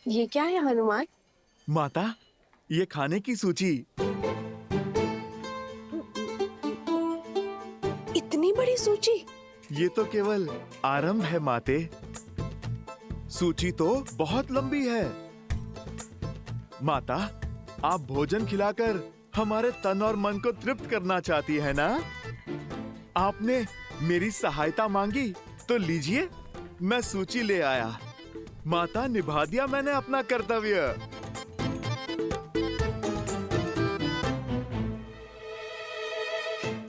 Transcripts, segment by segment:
ये क्या है हनुमान? माता, ये खाने की सूची। इतनी बड़ी सूची? ये तो केवल आरंभ है माते। सूची तो बहुत लंबी है। माता, आप भोजन खिलाकर हमारे तन और मन को तृप्त करना चाहती है ना? आपने मेरी सहायता मांगी तो लीजिए, मैं सूची ले आया। माता, निभा दिया मैंने अपना कर्तव्य।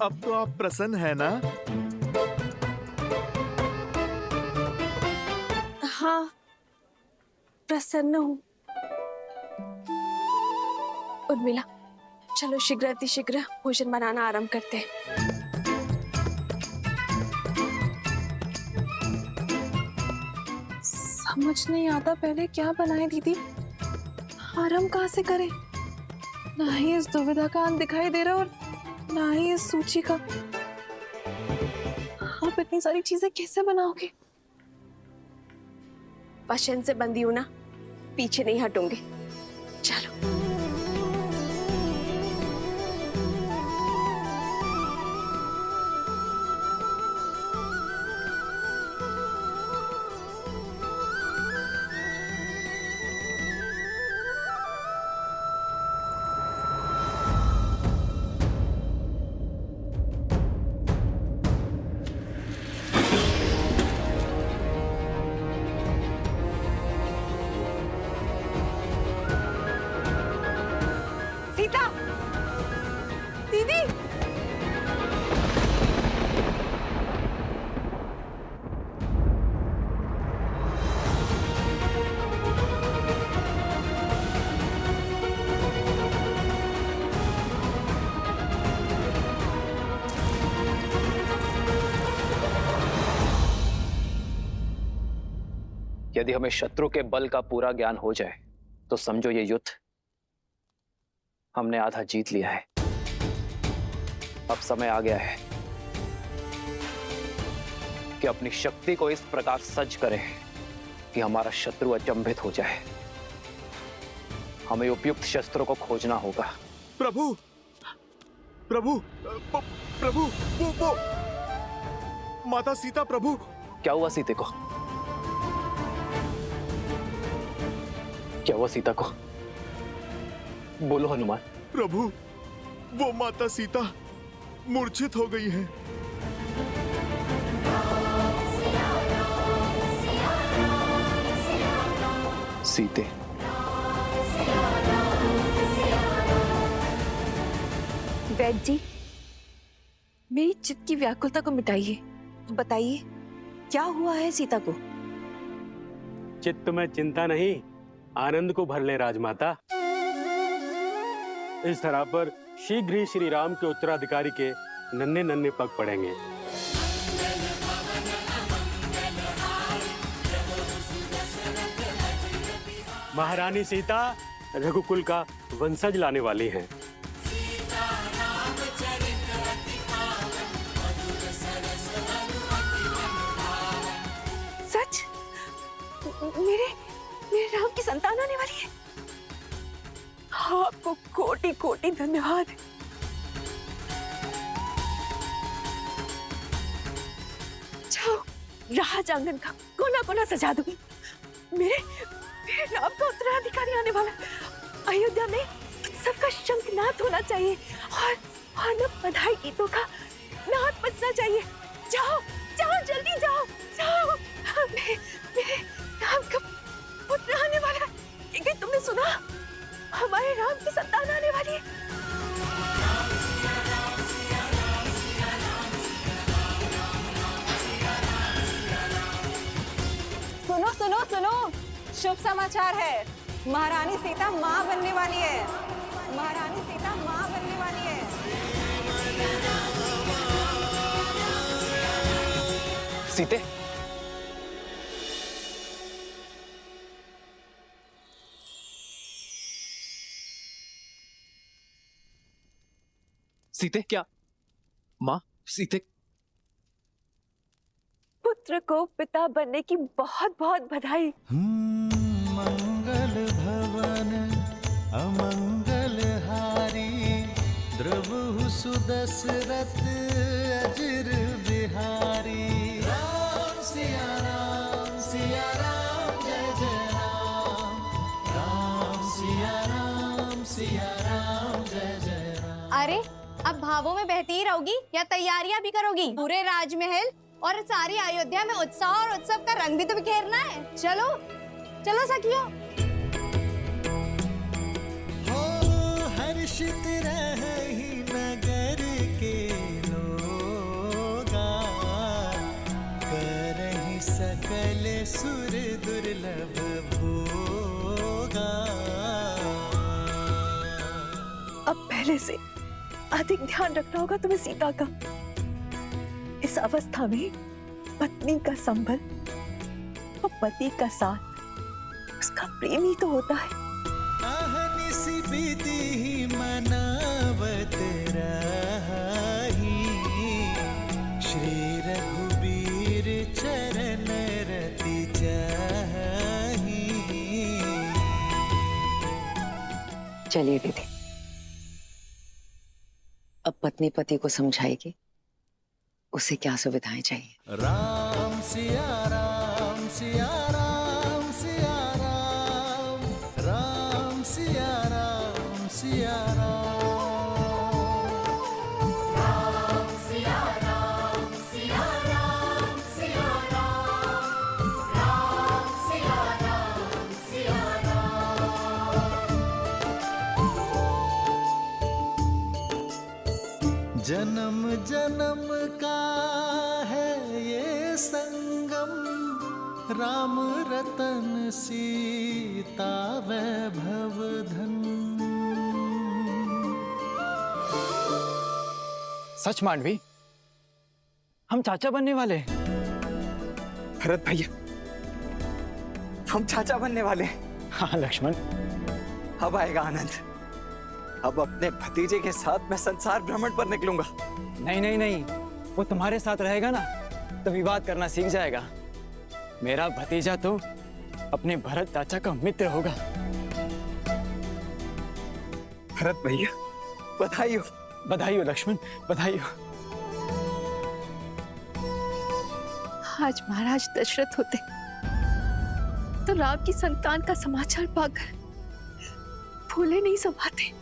अब तो आप प्रसन्न है ना? हाँ, प्रसन्न हूँ। उर्मिला, चलो शीघ्र अतिशीघ्र भोजन बनाना आरंभ करते हैं। समझ नहीं आता पहले क्या बनाए दीदी, आरंभ कहाँ से करें? ना ही इस दुविधा का अंत दिखाई दे रहा और ना ही इस सूची का। आप इतनी सारी चीजें कैसे बनाओगे? वचन से बंधी हूं ना, पीछे नहीं हटूंगी। चलो। सीता, दीदी, यदि हमें शत्रु के बल का पूरा ज्ञान हो जाए तो समझो ये युद्ध हमने आधा जीत लिया है। अब समय आ गया है कि अपनी शक्ति को इस प्रकार सज्ज करें कि हमारा शत्रु अचंभित हो जाए। हमें उपयुक्त शस्त्रों को खोजना होगा। प्रभु, प्रभु, प्रभु, वो माता सीता, प्रभु। क्या हुआ सीते को? क्या हुआ सीता को? बोलो हनुमान। प्रभु, वो माता सीता मूर्छित हो गई है। सीते, वैद्य जी, मेरी चित्त की व्याकुलता को मिटाइए। बताइए, क्या हुआ है सीता को? चित्त में चिंता नहीं, आनंद को भर ले राजमाता। इस तरह पर शीघ्र ही श्री राम के उत्तराधिकारी के नन्हे नन्हे पग पड़ेंगे। महारानी सीता रघुकुल का वंशज लाने वाली हैं। सच? मेरे राम की संतान आने वाली है। आपको कोटि कोटि धन्यवाद। जाओ, राज आंगन का कोना कोना सजा दो। मेरे राम का उत्तराधिकारी आने वाला। अयोध्या में सबका शंखनाद होना चाहिए और न बधाई गीतों का नाद बजना चाहिए। जाओ जाओ, जल्दी जाओ जाओ। मेरे राम का पुत्र आने वाला है। क्या तुमने सुना? हमारे राम की संतान आने वाली है। सुनो सुनो सुनो, शुभ समाचार है। महारानी सीता मां बनने वाली है। महारानी सीता मां बनने वाली है। सीते, सीते, क्या माँ? सीते, पुत्र को पिता बनने की बहुत बहुत बधाई। मंगल भवन अमंगल हारी, द्रवहु सुदशरथ अजिर बिहारी। राम सिया राम जय जय राम, राम सिया राम जय जय राम। अरे अब भावों में बहती ही रहोगी या तैयारियां भी करोगी? पूरे राजमहल और सारी अयोध्या में उत्साह और उत्सव का रंग भी तो बिखेरना है। चलो चलो सखियों। हो हर्षित रही नगर के लोगा, करहि सकल सुर दुर्लभ भोगा। अब पहले से अधिक ध्यान रखना होगा तुम्हें सीता का। इस अवस्था में पत्नी का संबल और पति का साथ उसका प्रेम ही तो होता है। अहनिसि विधि मनावत रही, श्री रघुबीर चरण रति चाही। चलिए दीदी, अब पत्नी पति को समझाएगी उसे क्या सुविधाएं चाहिए। राम सिया राम सिया राम सिया राम, राम सिया राम सिया राम, राम सिया राम सिया राम सिया राम, राम सिया राम सिया राम। जन्म जन्म का है ये संगम, राम रतन सीता वैभव धन। सच मांडवी, हम चाचा बनने वाले हैं। भरत भैया, हम चाचा बनने वाले हैं। हाँ लक्ष्मण, अब आएगा आनंद। अब अपने भतीजे के साथ मैं संसार भ्रमण पर निकलूंगा। नहीं नहीं नहीं, वो तुम्हारे साथ रहेगा ना तो विवाद करना सीख जाएगा। मेरा भतीजा तो अपने भरत चाचा का मित्र होगा। भरत भैया, बधाई हो। बधाई हो लक्ष्मण, बधाई हो। आज महाराज दशरथ होते तो राम की संतान का समाचार पाकर फूले नहीं समाते।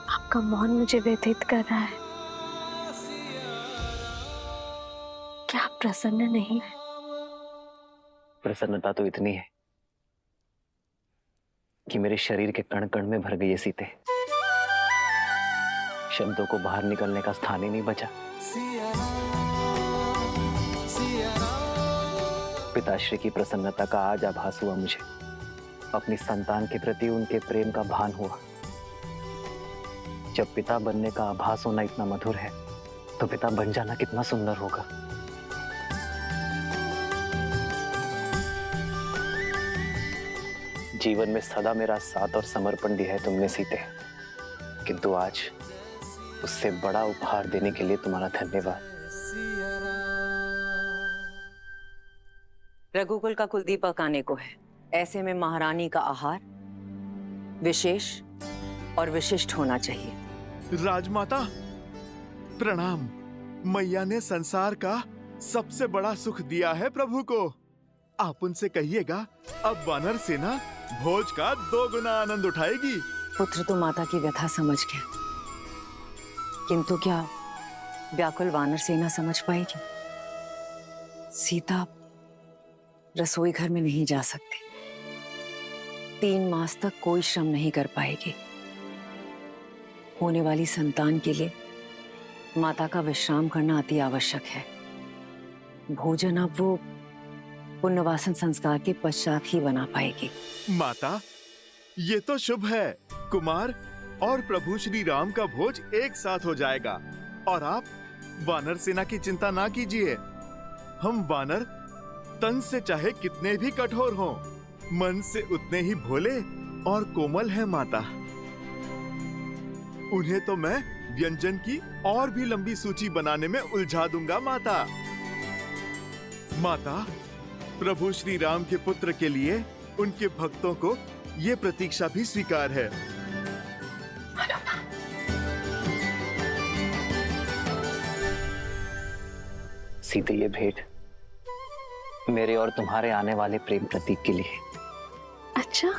आपका मौन मुझे व्यथित कर रहा है। क्या आप प्रसन्न नहीं है? प्रसन्नता तो इतनी है कि मेरे शरीर के कण कण में भर गई है सीते। शब्दों को बाहर निकलने का स्थान ही नहीं बचा। पिताश्री की प्रसन्नता का आज आभास हुआ मुझे। अपनी संतान के प्रति उनके प्रेम का भान हुआ। जब पिता बनने का आभास होना इतना मधुर है तो पिता बन जाना कितना सुंदर होगा। जीवन में सदा मेरा साथ और समर्पण दिया है तुमने सीते, किंतु आज उससे बड़ा उपहार देने के लिए तुम्हारा धन्यवाद। रघुकुल का कुलदीपक आने को है, ऐसे में महारानी का आहार विशेष और विशिष्ट होना चाहिए। राजमाता प्रणाम। मैया ने संसार का सबसे बड़ा सुख दिया है प्रभु को। आप उनसे कहिएगा अब वानर सेना भोज का 2 गुना आनंद उठाएगी। पुत्र तो माता की व्यथा समझ गया, किंतु क्या व्याकुल वानर सेना समझ पाएगी? सीता रसोई घर में नहीं जा सकती, 3 मास तक कोई श्रम नहीं कर पाएगी। होने वाली संतान के लिए माता का विश्राम करना अति आवश्यक है। भोजन अब वो पुण्यवासन संस्कार के पश्चात ही बना पाएगी। माता, ये तो शुभ है। कुमार और प्रभु श्री राम का भोज एक साथ हो जाएगा और आप वानर सेना की चिंता ना कीजिए। हम वानर तन से चाहे कितने भी कठोर हों, मन से उतने ही भोले और कोमल हैं माता। उन्हें तो मैं व्यंजन की और भी लंबी सूची बनाने में उलझा दूंगा माता। माता, प्रभु श्री राम के पुत्र के लिए उनके भक्तों को ये प्रतीक्षा भी स्वीकार है। सीते, ये भेंट मेरे और तुम्हारे आने वाले प्रेम प्रतीक के लिए। अच्छा,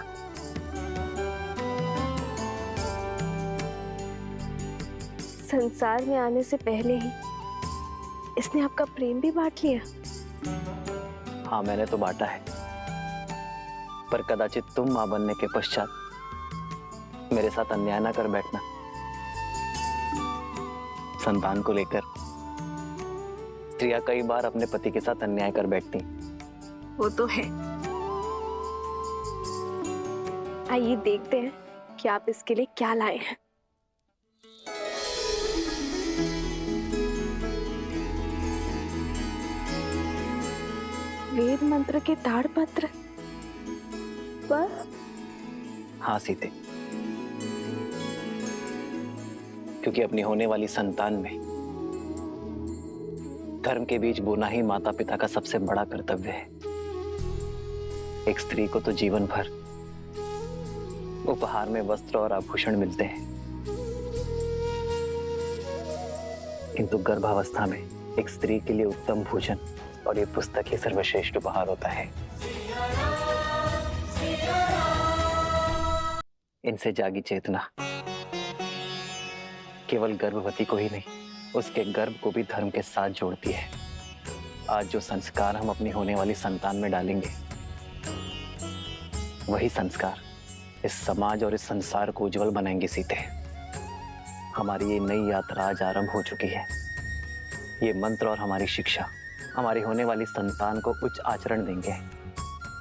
संसार में आने से पहले ही इसने आपका प्रेम भी बांट लिया। हाँ, मैंने तो बांटा है, पर कदाचित तुम मां बनने के पश्चात मेरे साथ अन्याय ना कर बैठना। संतान को लेकर स्त्रियां कई बार अपने पति के साथ अन्याय कर बैठती। वो तो है। आइए देखते हैं कि आप इसके लिए क्या लाए हैं। वेद मंत्र के ताड़पत्र, बस? हाँ सीते, क्योंकि अपनी होने वाली संतान में धर्म के बीज बोना ही माता पिता का सबसे बड़ा कर्तव्य है। एक स्त्री को तो जीवन भर उपहार में वस्त्र और आभूषण मिलते हैं, किंतु गर्भावस्था में एक स्त्री के लिए उत्तम भोजन और ये पुस्तक ही सर्वश्रेष्ठ उपहार होता है। इनसे जागी चेतना केवल गर्भवती को ही नहीं, उसके गर्भ को भी धर्म के साथ जोड़ती है। आज जो संस्कार हम अपनी होने वाली संतान में डालेंगे, वही संस्कार इस समाज और इस संसार को उज्जवल बनाएंगे सीते। हमारी ये नई यात्रा आज आरंभ हो चुकी है। ये मंत्र और हमारी शिक्षा हमारी होने वाली संतान को उच्च आचरण देंगे।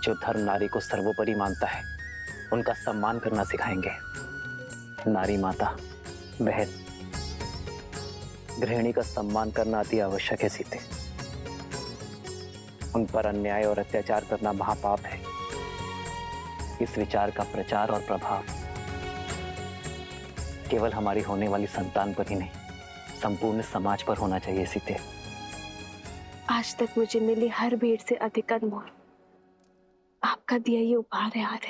जो धर्म नारी को सर्वोपरि मानता है, उनका सम्मान करना सिखाएंगे। नारी माता, बहन, गृहिणी का सम्मान करना अति आवश्यक है सीते। उन पर अन्याय और अत्याचार करना महापाप है। इस विचार का प्रचार और प्रभाव केवल हमारी होने वाली संतान पर ही नहीं, संपूर्ण समाज पर होना चाहिए सीते। आज तक मुझे मिली हर भेंट से अधिक अनमोल आपका दिया ये उपहार है आर्य।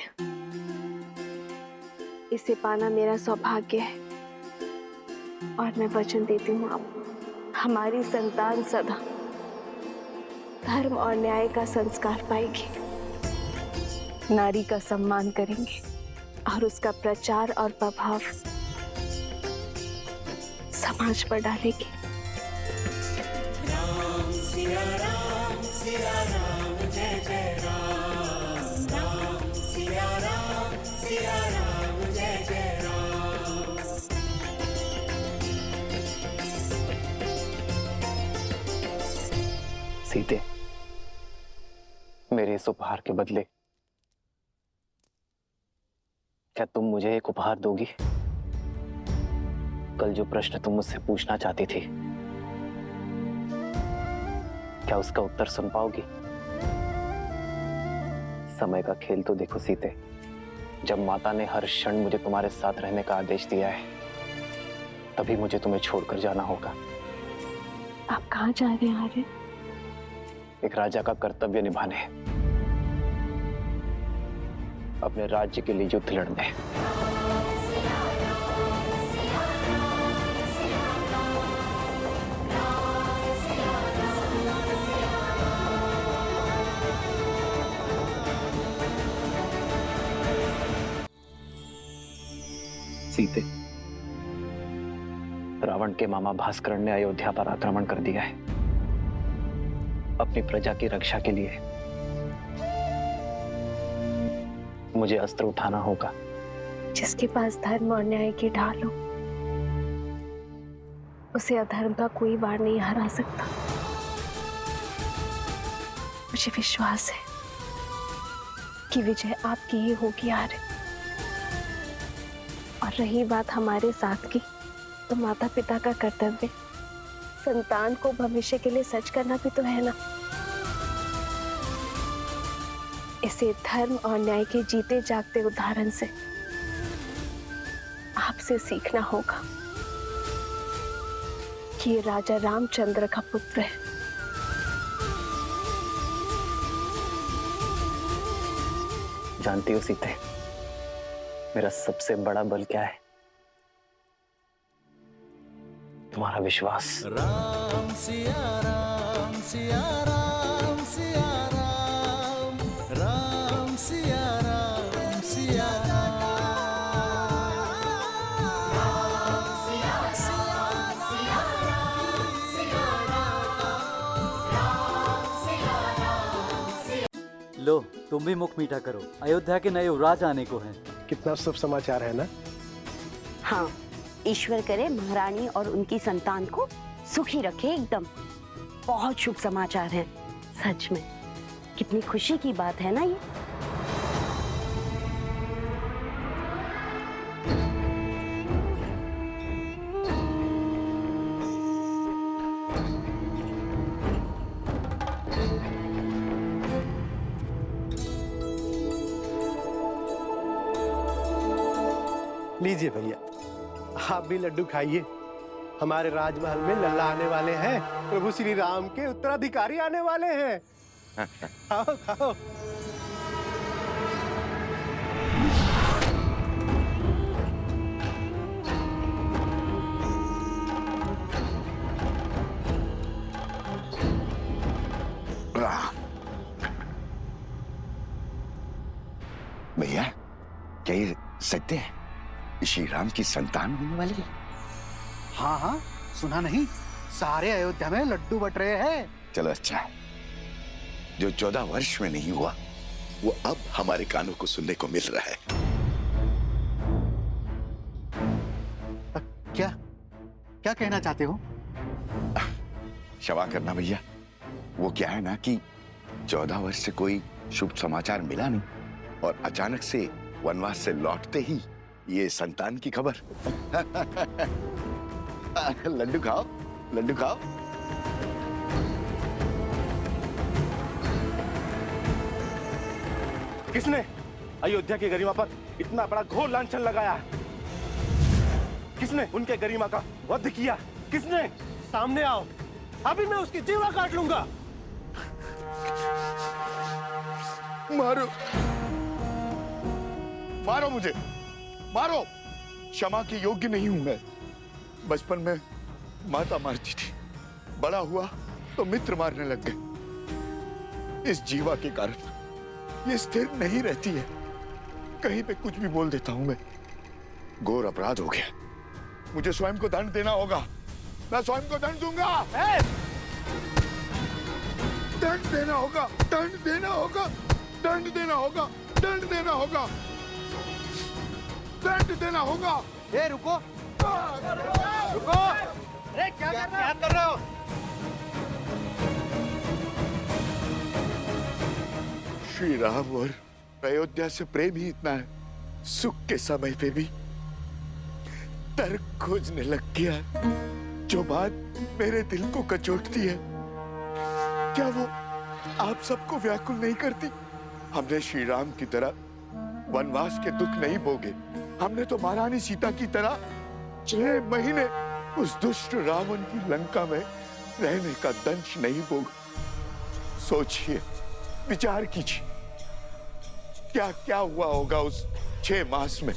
इसे पाना मेरा सौभाग्य है और मैं वचन देती हूँ आप हमारी संतान सदा धर्म और न्याय का संस्कार पाएगी, नारी का सम्मान करेंगे और उसका प्रचार और प्रभाव समाज पर डालेगी। राम सिया राम जय जय राम, राम सिया राम जय जय राम। सीते, मेरे इस उपहार के बदले क्या तुम मुझे एक उपहार दोगी? कल जो प्रश्न तुम मुझसे पूछना चाहती थी, क्या उसका उत्तर सुन पाओगी? समय का खेल तो देखो सीते, जब माता ने हर क्षण मुझे तुम्हारे साथ रहने का आदेश दिया है, तभी मुझे तुम्हें छोड़कर जाना होगा। आप कहाँ जा रहे हैं आर्य? एक राजा का कर्तव्य निभाने, अपने राज्य के लिए युद्ध लड़ने। सीते, रावण के मामा भास्करण ने अयोध्या पर आक्रमण कर दिया है। अपनी प्रजा की रक्षा के लिए मुझे अस्त्र उठाना होगा। जिसके पास धर्म और न्याय की ढाल हो, उसे अधर्म का कोई वार नहीं हरा सकता। मुझे विश्वास है कि विजय आपकी ही होगी आर्य। और रही बात हमारे साथ की, तो माता पिता का कर्तव्य संतान को भविष्य के लिए सच करना भी तो है ना। इसे धर्म और न्याय के जीते जागते उदाहरण से आपसे सीखना होगा कि ये राजा रामचंद्र का पुत्र है। जानती हो सीते, मेरा सबसे बड़ा बल क्या है? तुम्हारा विश्वास। राम सिया राम सिया राम सिया राम, राम सिया राम सिया राम, राम सिया राम सिया राम सिया राम, राम सिया राम सिया। लो तुम भी मुख मीठा करो, अयोध्या के नए युवराज आने को हैं। कितना शुभ समाचार है ना। हाँ, ईश्वर करे महारानी और उनकी संतान को सुखी रखे एकदम। बहुत शुभ समाचार है सच में। कितनी खुशी की बात है ना ये। लीजिए भैया, आप भी लड्डू खाइए। हमारे राजमहल में लल्ला आने वाले हैं, प्रभु श्री राम के उत्तराधिकारी आने वाले हैं। खाओ खाओ। भैया, क्या ये सत्य है? श्री राम की संतान होने वाली है? हाँ हाँ, सुना नहीं? सारे अयोध्या में लड्डू बट रहे हैं। चलो अच्छा है। जो 14 वर्ष में नहीं हुआ वो अब हमारे कानों को सुनने को मिल रहा है। क्या क्या कहना चाहते हो? क्षमा करना भैया, वो क्या है ना कि 14 वर्ष से कोई शुभ समाचार मिला नहीं और अचानक से वनवास से लौटते ही ये संतान की खबर। लड्डू खाओ, लड्डू खाओ। किसने अयोध्या की गरिमा पर इतना बड़ा घोर लांछन लगाया? किसने उनके गरिमा का वध किया? किसने? सामने आओ, अभी मैं उसकी जीवा काट लूंगा। मारो, मारो मुझे, मारो। क्षमा के योग्य नहीं हूं मैं। बचपन में माता मारती थी, बड़ा हुआ तो मित्र मारने लग गए। इस जीवा के कारण ये स्थिर नहीं रहती है, कहीं पे कुछ भी बोल देता हूं मैं। घोर अपराध हो गया, मुझे स्वयं को दंड देना होगा। मैं स्वयं को दंड दूंगा। दंड देना होगा, दंड देना होगा, दंड देना होगा, दंड देना होगा, दंड देना होगा। ए रुको, रुको। अरे क्या कर रहे हो? श्री राम और अयोध्या से प्रेम ही इतना है, सुख के समय पे भी तर्क खोजने लग गया, जो बात मेरे दिल को कचोटती है। क्या वो आप सबको व्याकुल नहीं करती? हमने श्री राम की तरह वनवास के दुख नहीं भोगे। हमने तो महारानी सीता की तरह 6 महीने उस दुष्ट रावण की लंका में रहने का दंश नहीं भोगा। सोचिए, विचार कीजिए, क्या क्या हुआ होगा उस 6 मास में।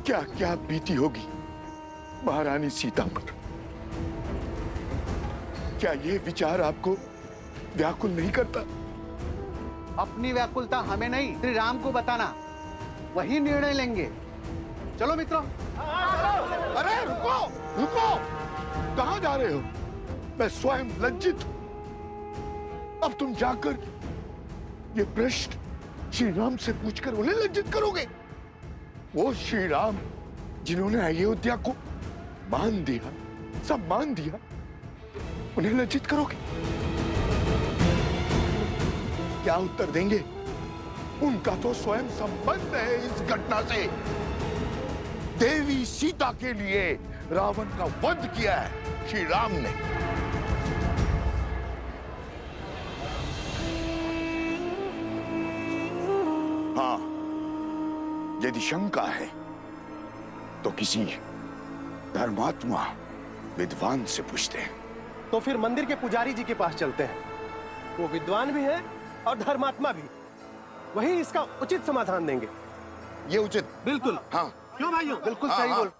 क्या क्या बीती होगी महारानी सीता पर। क्या ये विचार आपको व्याकुल नहीं करता? अपनी व्याकुलता हमें नहीं, श्री राम को बताना, वही निर्णय लेंगे। चलो मित्रों। अरे रुको, रुको, कहां जा रहे हो? मैं स्वयं लज्जित हूं। अब तुम जाकर ये प्रश्न श्री राम से पूछकर उन्हें लज्जित करोगे? वो श्री राम जिन्होंने अयोध्या को मान दिया, सम्मान दिया, उन्हें लज्जित करोगे? क्या उत्तर देंगे? उनका तो स्वयं संबंध है इस घटना से। देवी सीता के लिए रावण का वध किया है श्री राम ने। यदि शंका है तो किसी धर्मात्मा विद्वान से पूछते हैं। तो फिर मंदिर के पुजारी जी के पास चलते हैं, वो विद्वान भी है और धर्मात्मा भी, वही इसका उचित समाधान देंगे। ये उचित? बिल्कुल। हाँ क्यों भाइयों? बिल्कुल हाँ, सही हाँ। बोल